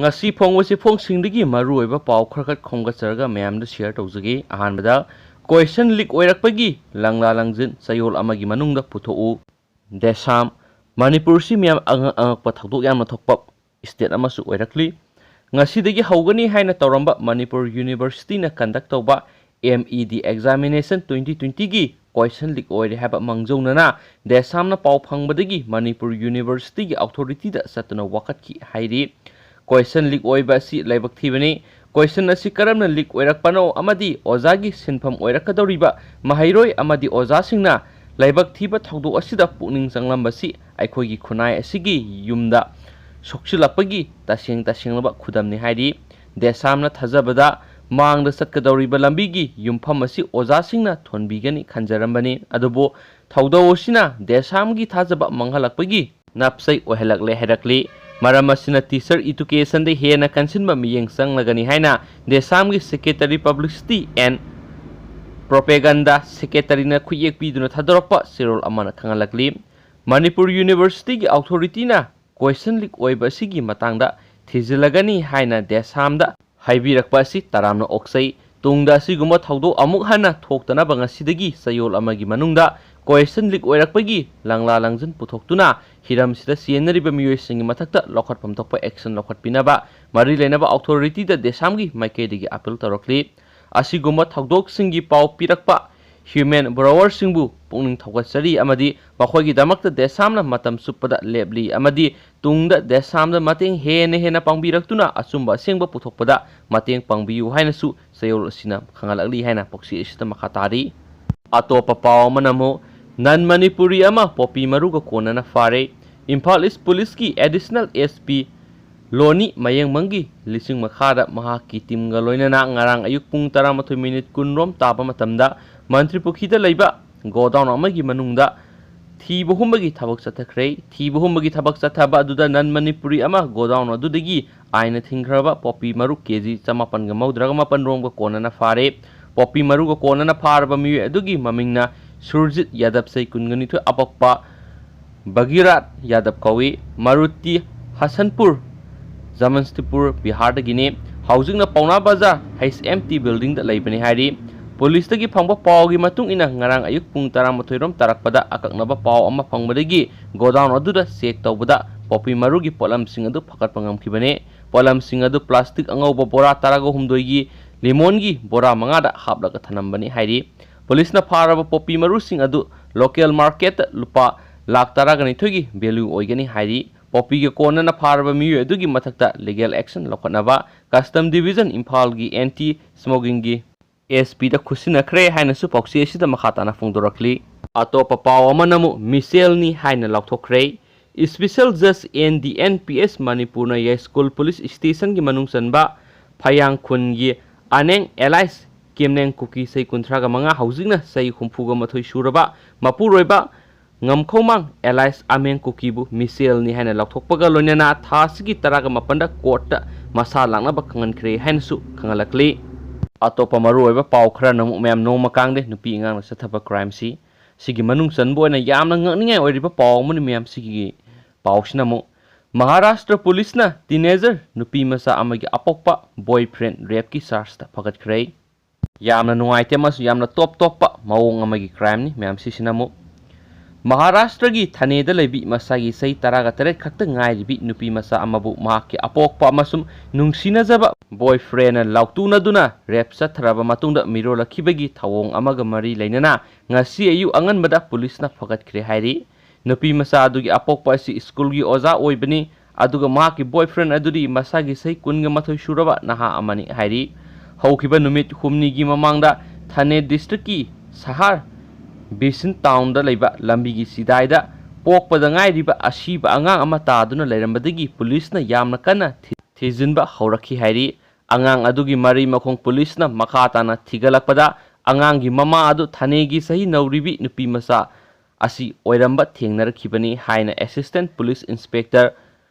ngasi phongwasi phongsingdagi maruoiba paw kharkat khomgacharaga mayamda share tawjagi ahanbada question leak oirakpagi langla langjin sayol amagi manungda puthou desam manipur si miyam angakpa thakdok yamna thokpa state amasu oirakli ngasidagi hawgani haina tawramba manipur university na conduct tawba MED examination 2020 gi question leak oire haba mangjaunana desamna paw phangbadagi manipur university gi authority da satna wakatki hairi question leak oiba si laibak thibani question asi karamna leak oirakpano amadi ozagi sinpham oirakadoriba mahairoi amadi oza singna laibak thiba thawdok asida pukning changlambasi aikhogi khunai asigi yumda sokchilapagi tasenglaba khudamni hairi desamna thajabada mangda satkadoriba lambigi yumpham asi oza singna thonbigani khanjarambani adubo thawdo osina desamgi thajaba manghalakpagi napsai ohelakle herakli maram asina teacher education de hena kansinba miyeng sanglagani haina desamgi secretary publicity and propaganda secretary na khuyek piduna thadorpa sirol amana khangalakli manipur university gi authority na question leak oiba sigi matangda thijilagani haina desamda haibirakpa si taramna oksai tungda siguma thawdo amuk hana thoktana bangasidagi sayol amagi manungda question leak oirakpagi langla langjin puthoktuna hiram sida sienariba miyoisingi mathakta lokhatpam thokpa action lokhatpinaba mari lenaba authority da desamgi maikeidagi appeal torokli asiguma thawdok singi paw pirakpa human borrower singbu pungning thawgatsari amadi makhoigi damakta desamna matam suppada lebli amadi tungda desamda mateng hena pangbiraktuna achumba sengba puthokpada mateng pangbiyu hainasu sayol asina khangalakli haina poksi isita makhatari atopa paw manamo nan manipuri ama popi maruga konana fare Imphal East Police ki additional SP Loni mayeng mangi lising makhada mahaki timga loinana ngarang ayuk pung 13 minute kunrom tapa matamda mantri pukhida leiba godown amagi manungda thibuhumbagi thabak chathakhrei thibuhumbagi thabak chathaba aduda nan manipuri ama godown adudagi aina thingkhraba popi maru kg 54 ga maudraga mapan rom ga konana fare popi maru ga konana farba mi adugi mamingna Surjit Yadav sai kungani thu apakpa Bagirat Yadav kawi Maruti Hasanpur Jamanstipur Bihar da gine housing na Pauna Bazaar HMT building da laibani hari police tagi phangba paw gi matung ina ngarang ayuk pung 13 rom tarakpada akaknaba paw ama phangbadagi godown aduda check tawbada popi maru gi polam sing adu phakat pangam khibane polam sing adu plastic angauba bora tarago humdoi gi lemon gi bora manga da haplaga thanambani hari police na faraba popi maru sing adu local market lupa lakh taragani thogi value oigani hari popi ge kona na faraba mi adugi mathakta legal action lokhanaba custom division imphal gi anti smoking gi SP da khusina khre haina su poksi asida makhata na phungdorakli atopa paw amanamu Michelle ni haina laukthokre special judge NDNPS Manipur na ya school police station gi manung sanba phayang khun gi aneng allies Kemneng kuki sai kuntraga manga housing na sai khumpuga mathoi suraba mapuroiba ngamkhomang allies ameng kuki bu Michelle ni haina laukthokpaga loinana thasigi taraga mapanda court masa langna ba khangan khre hainsu khangalakli atopa maruoiba paw khra namu mem no makangde nupi ngang sa thaba crime si sigi manung sanbo na yamna ngakningai oiriba paw mun mem sigi paw sinamu Maharashtra police na teenager nupi masa amagi apokpa boyfriend rape ki charge ta phagat khre yamna nuaite mas yamna top pa mawong amagi crime ni mem si sinamu Maharashtra gi Thane da lebi masagi sai taraga tare khakta ngai ribi nupi masa amabu mahaki apokpa masum nungsina jaba boyfriend na lautuna duna rep sathraba matungda miro lakhibagi thawong amaga mari leinana ngasi ayu angan bada police na phagat khre hairi nupi masa adugi apokpa si school gi oza oibani aduga mahaki boyfriend aduri masagi sai kunga mathoi suraba naha amani hairi haukiba numit humni gi mamangda Thane district ki sahar Basin town da leiba lambi gi sidaida pokpada ngai riba asiba angang ama taduna leirambadagi police na yamna kana thijinba haurakhi hairi angang adugi mari makhong police na makhata na thigalakpada angang gi mama adu Thane gi sahi nauribi nupi masa asi oiramba thengnarakibani haina assistant police inspector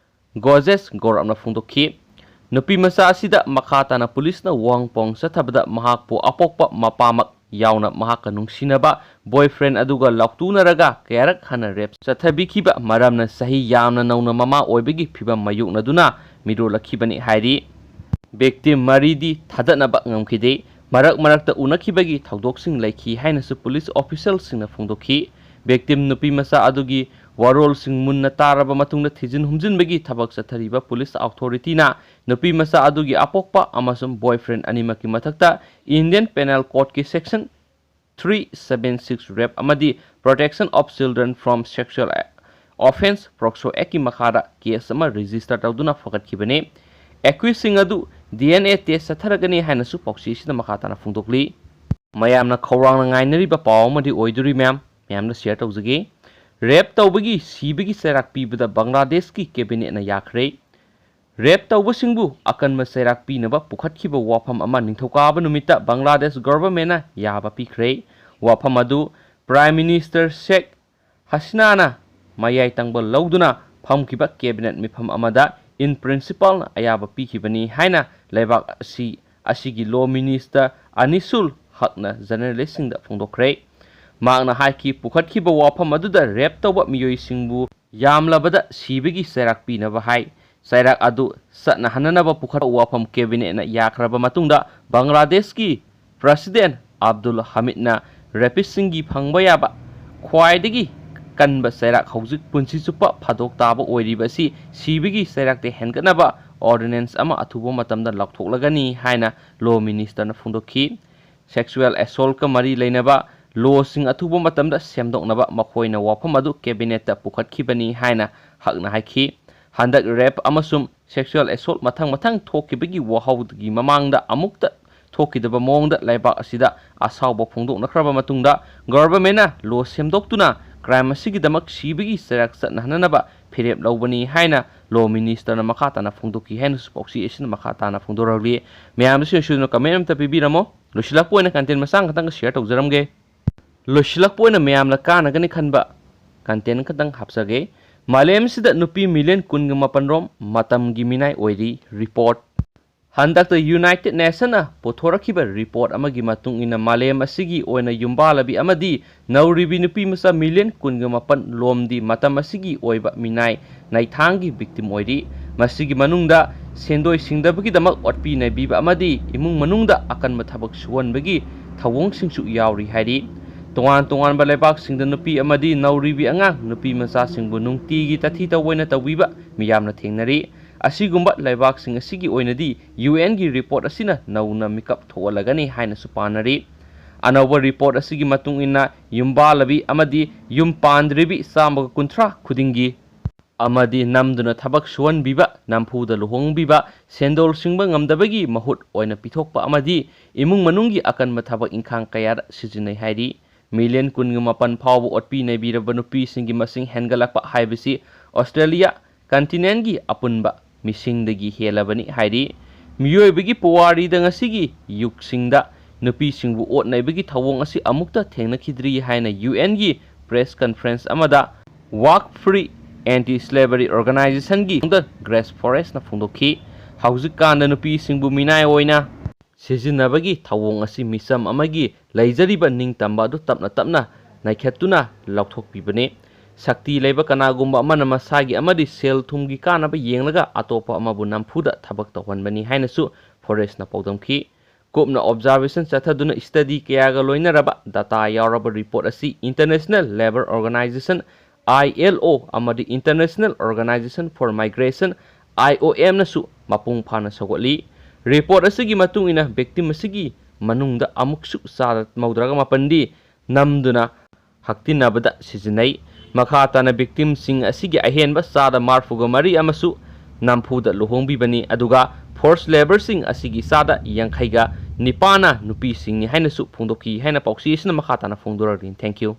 Gozes Goramna phungdokhi nupi masa asida makhata na police na wangpong sathabada mahakpo apokpa mapamak yauna mahaka nungsinaba boyfriend aduga Laotunaraga Ejat hana rep sathabikhiba maramna sahi yamna nauna mama oibagi phibam mayukna duna ꯃꯤꯔꯣꯜꯂꯛꯈꯤꯕꯅꯤ ꯍꯥꯏꯔꯤ꯫ Victim ꯃꯔꯤꯗꯤ ꯊꯥꯗꯠꯅꯕ ꯉꯝꯈꯤꯗꯦ꯫ ꯃꯔꯛꯇ ꯎꯅꯈꯤꯕꯒꯤ ꯊꯧꯗꯣꯛꯁꯤꯡ ꯂꯩꯈꯤ ꯍꯥꯏꯅꯁꯨ police ꯑꯣꯐꯤꯁꯤꯌꯦꯜꯁꯤꯡꯅ ꯐꯣꯡꯗꯣꯛꯈꯤ꯫ Victim ꯅꯨꯄꯤꯃꯆꯥ ꯑꯗꯨꯒꯤ ꯋꯥꯔꯣꯜꯁꯤꯡ ꯃꯨꯟꯅ ꯇꯥꯔꯕ ꯃꯇꯨꯡꯗ ꯊꯤꯖꯤꯟ ꯍꯨꯝꯖꯤꯟꯕꯒꯤ ꯊꯕꯛ ꯆꯠꯊꯔꯤꯕ ꯄꯨꯂꯤꯁ ꯑꯣꯊꯣꯔꯤꯇꯤꯅ ꯅꯨꯄꯤꯃꯆꯥ ꯑꯗꯨꯒꯤ ꯑꯄꯣꯛꯄ ꯑꯃꯁꯨꯡ ꯕꯣꯏꯐ꯭ꯔꯦꯟ ꯑꯅꯤꯃꯛꯀꯤ ꯃꯊꯛꯇ ꯏꯟꯗꯤꯌꯟ ꯄꯦꯅꯦꯜ ꯀꯣꯗꯀꯤ ꯁꯦꯛꯁꯟ 376 ꯔꯦꯞ ꯑꯃꯗꯤ protection of children from sexual offence POCSO ꯑꯦꯛꯀꯤ ꯃꯈꯥꯗ ꯀꯦꯁ ꯑꯃ ꯔꯦꯖꯤꯁꯇꯔ ꯇꯧꯗꯨꯅ ꯐꯒꯠꯈꯤꯕꯅꯤ꯫ ꯑꯦꯀ꯭ꯌꯨꯖꯁꯤꯡ ꯑꯗꯨ DNA ꯇꯦꯁ ꯆꯠꯊꯔꯒꯅꯤ ꯍꯥꯏꯅꯁꯨ ꯄꯥꯎꯆꯦ ꯑꯁꯤꯗ ꯃꯈꯥ ꯇꯥꯅ ꯐꯣꯡꯗꯣꯛꯂꯤ꯫ ꯃꯌꯥꯝꯅ ꯈꯧꯔꯥꯡꯅ ꯉꯥꯏꯅꯔꯤꯕ ꯄꯥꯎ ꯑꯃꯗꯤ ꯑꯣꯏꯗꯣꯔꯤ ꯃꯌꯥꯝꯗ ꯁꯦꯌꯔ ꯇꯧꯖꯒꯦ꯫ ꯔꯦꯞ ꯇꯧꯕꯒꯤ ꯁꯤꯕꯒꯤ ꯆꯩꯔꯥꯛ ꯄꯤꯕꯗ ꯕꯪꯒ꯭ꯂꯥꯗꯦꯁꯀꯤ ꯀꯦꯕꯤꯅꯦꯠꯅ ꯌꯥꯈ꯭ꯔꯦ꯫ ꯔꯦꯞ ꯇꯧꯕꯁꯤꯡꯕꯨ ꯑꯀꯟꯕ ꯆꯩꯔꯥꯛ ꯄꯤꯅꯕ ꯄꯨꯈꯠꯈꯤꯕ ꯋꯥꯐꯝ ꯑꯃ ꯅꯤꯡꯊꯧꯀꯥꯕ ꯅꯨꯃꯤꯠꯇ ꯕꯪꯒ꯭ꯂꯥꯗꯦꯁ ꯒꯚꯔꯟꯃꯦꯟꯠꯅ ꯌꯥꯕ ꯄꯤꯈ꯭ꯔꯦ꯫ ꯋꯥꯐꯝ ꯑꯗꯨ ꯄ꯭ꯔꯥꯏꯝ ꯃꯤꯅꯤꯁꯇꯔ ꯁꯦꯈ ꯍꯁꯤꯅꯥꯅ ꯃꯌꯥꯏ ꯇꯪꯕ ꯂꯧꯗꯨꯅ ꯐꯝꯈꯤꯕ ꯀꯦꯕꯤꯅꯦꯠ ꯃꯤꯐꯝ ꯑꯃꯗ ꯏꯟ ꯄ꯭ꯔꯤꯟꯁꯤꯄꯜꯅ ꯑꯌꯥꯕ ꯄꯤꯈꯤꯕꯅꯤ ꯍꯥꯏꯅ ꯂꯩꯕꯥꯛ ꯑꯁꯤꯒꯤ ꯂꯣ ꯃꯤꯅꯤꯁꯇꯔ ꯑꯅꯤꯁꯨꯜ ꯍꯛꯅ ꯖꯔꯅꯦꯂꯤꯁꯁꯤꯡꯗ ꯐꯣꯡꯗꯣꯛꯈ꯭ꯔꯦ꯫ ꯃꯍꯥꯛꯅ ꯍꯥꯏꯈꯤ ꯄꯨꯈꯠꯈꯤꯕ ꯋꯥꯐꯝ ꯑꯗꯨꯗ ꯔꯦꯞ ꯇꯧꯕ ꯃꯤꯑꯣꯏꯁꯤꯡꯕꯨ ꯌꯥꯝꯂꯕꯗ ꯁꯤꯕꯒꯤ ꯆꯩꯔꯥꯛ ꯄꯤꯅꯕ ꯍꯥꯏ꯫ ꯆꯩꯔꯥꯛ ꯑꯗꯨ ꯆꯠꯅꯍꯟꯅꯕ ꯄꯨꯈꯠꯄ ꯋꯥꯐꯝ ꯀꯦꯕꯤꯅꯦꯠꯅ ꯌꯥꯈ꯭ꯔꯕ ꯃꯇꯨꯡꯗ ꯕꯪꯒ꯭ꯂꯥꯗꯦꯁꯀꯤ ꯄ꯭ꯔꯁꯤꯗꯦꯟꯠ ꯑꯕꯗꯨꯜ ꯍꯃꯤꯗꯅ ꯔꯦꯄꯤꯁꯁꯤꯡꯒꯤ ꯐꯪꯕ ꯌꯥꯕ ꯈ꯭ꯋꯥꯏꯗꯒꯤ ꯀꯟꯕ ꯆꯩꯔꯥꯛ ꯍꯧꯖꯤꯛ ꯄꯨꯟꯁꯤ ꯆꯨꯞꯄ ꯐꯥꯗꯣꯛ ꯇꯥꯕ ꯑꯣꯏꯔꯤꯕ ꯑꯁꯤ ꯁꯤꯕꯒꯤ ꯆꯩꯔꯥꯛꯇ ꯍꯦꯟꯒꯠꯅꯕ ꯑꯣꯔꯗꯤꯅꯦꯟꯁ ꯑꯃ ꯑꯊꯨꯕ ꯃꯇꯝꯗ ꯂꯧꯊꯣꯛꯂꯒꯅꯤ ꯍꯥꯏꯅ ꯂꯣ ꯃꯤꯅꯤꯁꯇꯔꯅ ꯐꯣꯡꯗꯣꯛꯈꯤ꯫ ꯁꯦꯛꯁꯨꯑꯦꯜ ꯑꯦꯁꯣꯜꯠꯀ ꯃꯔꯤ ꯂꯩꯅꯕ ꯂꯣꯁꯤꯡ ꯑꯊꯨꯕ ꯃꯇꯝꯗ ꯁꯦꯝꯗꯣꯛꯅꯕ ꯃꯈꯣꯏꯅ ꯋꯥꯐꯝ ꯑꯗꯨ ꯀꯦꯕꯤꯅꯦꯠꯇ ꯄꯨꯈꯠꯈꯤꯕꯅꯤ ꯍꯥꯏꯅ ꯍꯛꯅ ꯍꯥꯏꯈꯤ꯫ ꯍꯟꯗꯛ ꯔꯦꯞ ꯑꯃꯁꯨꯡ ꯁꯦꯛꯁꯨꯑꯦꯜ ꯑꯦꯁꯣꯜꯠ ꯃꯊꯪ ꯊꯣꯛꯈꯤꯕꯒꯤ ꯋꯥꯍꯧꯗꯒꯤ ꯃꯃꯥꯡꯗ ꯑꯃꯨꯛꯇ ꯊꯣꯛꯈꯤꯗꯕ ꯃꯑꯣꯡꯗ ꯂꯩꯕꯥꯛ ꯑꯁꯤꯗ ꯑꯁꯥꯎꯕ ꯐꯣꯡꯗꯣꯛꯅꯈ꯭ꯔꯕ ꯃꯇꯨꯡꯗ ꯒꯚꯔꯟꯃꯦꯟꯠꯅ ꯂꯣ ꯁꯦꯝꯗꯣꯛꯇꯨꯅ ꯀ꯭ꯔꯥꯏꯝ ꯑꯁꯤꯒꯤꯗꯃꯛ ꯁꯤꯕꯒꯤ ꯆꯩꯔꯥꯛ ꯆꯠꯅꯍꯟꯅꯕ ꯐꯤꯔꯦꯞ ꯂꯧꯕꯅꯤ ꯍꯥꯏꯅ ꯂꯣ ꯃꯤꯅꯤꯁꯇꯔꯅ ꯃꯈꯥ ꯇꯥꯅ ꯐꯣꯡꯗꯣꯛꯈꯤ ꯍꯥꯏꯅꯁꯨ ꯄꯥꯎꯆꯦ ꯑꯁꯤꯅ ꯃꯈꯥ ꯇꯥꯅ ꯐꯣꯡꯗꯣꯔꯛꯂꯤ꯫ ꯃꯌꯥꯝꯗꯁꯨ ꯌꯦꯡꯁꯤꯟꯗꯨꯅ ꯀꯃꯦꯟꯠ ꯑꯃꯇ ꯄꯤꯕꯤꯔꯝꯃꯣ꯫ ꯂꯣꯏꯁꯤꯜꯂꯛꯄ ꯑꯣꯏꯅ ꯀꯟꯇꯦꯟꯠ ꯃꯆꯥ ꯈꯛꯇꯪ ꯁꯦꯌꯔ ꯇꯧꯖꯔꯝꯒꯦ꯫ ꯂꯣꯏꯁꯤꯜꯂꯛꯄ ꯑꯣꯏꯅ ꯃꯌꯥꯝꯅ ꯀꯥꯟꯅꯒꯅꯤ ꯈꯟꯕ ꯀꯟꯇꯦꯟꯠ ꯈꯛꯇꯪ ꯍꯥꯞꯆꯒꯦ꯫ ꯃꯥꯂꯦꯝꯁꯤꯗ ꯅꯨꯄꯤ ꯃꯤꯂꯤꯌꯟ 19 ꯔꯣꯝ ꯃꯇꯝꯒꯤ ꯃꯤꯅꯥꯏ ꯑꯣꯏꯔꯤ꯫ ꯔꯤꯄꯣꯔꯠ ꯍꯟꯗꯛꯇ ꯌꯨꯅꯥꯏꯇꯦꯗ ꯅꯦꯁꯟꯅ ꯄꯨꯊꯣꯔꯛꯈꯤꯕ ꯔꯤꯄꯣꯔꯠ ꯑꯃꯒꯤ ꯃꯇꯨꯡ ꯏꯟꯅ ꯃꯥꯂꯦꯝ ꯑꯁꯤꯒꯤ ꯑꯣꯏꯅ ꯌꯨꯝꯕꯥꯜꯂꯕꯤ ꯑꯃꯗꯤ ꯅꯧꯔꯤꯕꯤ ꯅꯨꯄꯤꯃꯆꯥ ꯃꯤꯂꯤꯌꯟ 19 ꯂꯣꯝꯗꯤ ꯃꯇꯝ ꯑꯁꯤꯒꯤ ꯑꯣꯏꯕ ꯃꯤꯅꯥꯏ ꯅꯥꯏꯊꯥꯡꯒꯤ ꯚꯤꯛꯇꯤꯝ ꯑꯣꯏꯔꯤ꯫ ꯃꯁꯤꯒꯤ ꯃꯅꯨꯡꯗ ꯁꯦꯟꯗꯣꯏ ꯁꯤꯡꯗꯕꯒꯤꯗꯃꯛ ꯑꯣꯠꯄꯤ ꯅꯩꯕꯤꯕ ꯑꯃꯗꯤ ꯏꯃꯨꯡ ꯃꯅꯨꯡꯗ ꯑꯀꯟꯕ ꯊꯕꯛ ꯁꯨꯍꯟꯕꯒꯤ ꯊꯧꯑꯣꯡꯁꯤꯡꯁꯨ ꯌꯥꯎꯔꯤ ꯍꯥꯏꯔꯤ꯫ ꯇꯣꯉꯥꯟ ꯇꯣꯉꯥꯟꯕ ꯂꯩꯕꯥꯛꯁꯤꯡꯗ ꯅꯨꯄꯤ ꯑꯃꯗꯤ ꯅꯧꯔꯤꯕꯤ ꯑꯉꯥꯡ ꯅꯨꯄꯤꯃꯆꯥꯁꯤꯡꯕꯨ ꯅꯨꯡꯇꯤꯒꯤ ꯇꯥꯊꯤ ꯇꯥꯑꯣꯏꯅ ꯇꯧꯕꯤꯕ ꯃꯤꯌꯥꯝꯅ ꯊꯦꯡꯅꯔꯤ꯫ ꯑꯁꯤꯒꯨꯝꯕ ꯂꯩꯕꯥꯛꯁꯤꯡ ꯑꯁꯤꯒꯤ ꯑꯣꯏꯅꯗꯤ UNꯒꯤ ꯔꯤꯄꯣꯔꯠ ꯑꯁꯤꯅ ꯅꯧꯅ ꯃꯤꯀꯞ ꯊꯣꯛꯍꯜꯂꯒꯅꯤ ꯍꯥꯏꯅꯁꯨ ꯄꯥꯅꯔꯤ꯫ ꯑꯅꯧꯕ ꯔꯤꯄꯣꯔꯠ ꯑꯁꯤꯒꯤ ꯃꯇꯨꯡ ꯏꯟꯅ ꯌꯨꯝꯕꯥꯜꯂꯕꯤ ꯑꯃꯗꯤ ꯌꯨꯝ ꯄꯥꯟꯗ꯭ꯔꯤꯕꯤ 130 ꯈꯨꯗꯤꯡꯒꯤ ꯑꯃꯗꯤ ꯅꯝꯗꯨꯅ ꯊꯕꯛ ꯁꯨꯍꯟꯕꯤꯕ, ꯅꯝꯐꯨꯗ ꯂꯨꯍꯣꯡꯕꯤꯕ, ꯁꯦꯟꯗꯣꯜ ꯁꯤꯡꯕ ꯉꯝꯗꯕꯒꯤ ꯃꯍꯨꯠ ꯑꯣꯏꯅ ꯄꯤꯊꯣꯛꯄ ꯑꯃꯗꯤ ꯏꯃꯨꯡ ꯃꯅꯨꯡꯒꯤ ꯑꯀꯟꯕ ꯊꯕꯛ ꯏꯪꯈꯥꯡ ꯀꯌꯥꯗ ꯁꯤꯖꯤꯟꯅꯩ ꯍꯥꯏꯔꯤ꯫ ꯃꯤꯂꯤꯌꯟ 19 ꯐꯥꯎꯕ ꯑꯣꯠꯄꯤ ꯅꯩꯕꯤꯔꯕ ꯅꯨꯄꯤꯁꯤꯡꯒꯤ ꯃꯁꯤꯡ ꯍꯦꯟꯒꯠꯂꯛꯄ ꯍꯥꯏꯕꯁꯤ ꯑꯣꯁꯇ꯭ꯔꯦꯂꯤꯌꯥ ꯀꯟꯇꯤꯅꯦꯟꯠꯒꯤ ꯑꯄꯨꯟꯕ ꯃꯤꯁꯤꯡꯗꯒꯤ ꯍꯦꯜꯂꯕꯅꯤ ꯍꯥꯏꯔꯤ꯫ ꯃꯤꯑꯣꯏꯕꯒꯤ ꯄꯨꯋꯥꯔꯤꯗ ꯉꯁꯤꯒꯤ ꯌꯨꯒꯁꯤꯡꯗ ꯅꯨꯄꯤꯁꯤꯡꯕꯨ ꯑꯣꯠ ꯅꯩꯕꯒꯤ ꯊꯧꯑꯣꯡ ꯑꯁꯤ ꯑꯃꯨꯛꯇ ꯊꯦꯡꯅꯈꯤꯗ꯭ꯔꯤ ꯍꯥꯏꯅ UNꯒꯤ ꯄ꯭ꯔꯦꯁ ꯀꯟꯐꯔꯦꯟꯁ ꯑꯃꯗ ꯋꯥꯛ ꯐ꯭ꯔꯤ ꯑꯦꯟꯇꯤ-ꯁ꯭ꯂꯦꯚꯔꯤ ꯑꯣꯔꯒꯅꯥꯏꯖꯦꯁꯟꯒꯤ ꯒ꯭ꯔꯦꯁ ꯐꯣꯔꯦꯁꯠꯅ ꯐꯣꯡꯗꯣꯛꯈꯤ꯫ ꯍꯧꯖꯤꯛꯀꯥꯟꯗ ꯅꯨꯄꯤꯁꯤꯡꯕꯨ ꯃꯤꯅꯥꯏ ꯑꯣꯏꯅ ꯁꯤꯖꯤꯟꯅꯕꯒꯤ ꯊꯧꯑꯣꯡ ꯑꯁꯤ ꯃꯤꯆꯝ ꯑꯃꯒꯤ ꯂꯩꯖꯔꯤꯕ ꯅꯤꯡꯇꯝꯕ ꯑꯗꯨ ꯇꯞꯅ ꯇꯞꯅ ꯅꯩꯈꯠꯇꯨꯅ ꯂꯧꯊꯣꯛꯄꯤꯕꯅꯤ꯫ ꯁꯛꯇꯤ ꯂꯩꯕ ꯀꯅꯥꯒꯨꯝꯕ ꯑꯃꯅ ꯃꯁꯥꯒꯤ ꯑꯃꯗꯤ ꯁꯦꯜ ꯊꯨꯝꯒꯤ ꯀꯥꯟꯅꯕ ꯌꯦꯡꯂꯒ ꯑꯇꯣꯞꯄ ꯑꯃꯕꯨ ꯅꯝꯐꯨꯗ ꯊꯕꯛ ꯇꯧꯍꯟꯕꯅꯤ ꯍꯥꯏꯅꯁꯨ ꯐꯣꯔꯦꯁꯠꯅ ꯄꯥꯎꯗꯝꯈꯤ꯫ ꯀꯨꯞꯅ ꯑꯣꯕꯖꯥꯔꯕꯦꯁꯟ ꯆꯠꯊꯗꯨꯅ ꯁ꯭ꯇꯗꯤ ꯀꯌꯥꯒ ꯂꯣꯏꯅꯔꯕ ꯗꯥꯇꯥ ꯌꯥꯎꯔꯕ ꯔꯤꯄꯣꯔꯠ ꯑꯁꯤ ꯏꯟꯇꯔꯅꯦꯁꯅꯦꯜ ꯂꯦꯕꯔ ꯑꯣꯔꯒꯅꯥꯏꯖꯦꯁꯟ ILO ꯑꯃꯗꯤ ꯏꯟꯇꯔꯅꯦꯁꯅꯦꯜ ꯑꯣꯔꯒꯅꯥꯏꯖꯦꯁꯟ ꯐꯣꯔ ꯃꯥꯏꯒ꯭ꯔꯦꯁꯟ IOM-ꯅꯁꯨ ꯃꯄꯨꯡ ꯐꯥꯅ ꯁꯧꯒꯠꯂꯤ꯫ ꯔꯤꯄꯣꯔꯠ ꯑꯁꯤꯒꯤ ꯃꯇꯨꯡ ꯏꯟꯅ ꯚꯤꯛꯇꯤꯝ ꯑꯁꯤꯒꯤ ꯃꯅꯨꯡꯗ ꯑꯃꯨꯛꯁꯨ 138ꯗꯤ ꯅꯝꯗꯨꯅ ꯍꯛꯇꯤꯟꯅꯕꯗ ꯁꯤꯖꯤꯟꯅꯩ꯫ ꯃꯈꯥ ꯇꯥꯅ ꯚꯤꯛꯇꯤꯝꯁꯤꯡ ꯑꯁꯤꯒꯤ ꯑꯍꯦꯟꯕ 134 ꯑꯃꯁꯨ ꯅꯝꯐꯨꯗ ꯂꯨꯍꯣꯡꯕꯤꯕꯅꯤ ꯑꯗꯨꯒ ꯐꯣꯔꯁ ꯂꯦꯕꯔꯁꯤꯡ ꯑꯁꯤꯒꯤ 89ꯅ ꯅꯨꯄꯤꯁꯤꯡꯅꯤ ꯍꯥꯏꯅꯁꯨ ꯐꯣꯡꯗꯣꯛꯈꯤ ꯍꯥꯏꯅ ꯄꯥꯎꯆꯦ ꯑꯁꯤꯅ ꯃꯈꯥ ꯇꯥꯅ ꯐꯣꯡꯗꯣꯔꯛꯂꯤ꯫ Thank you.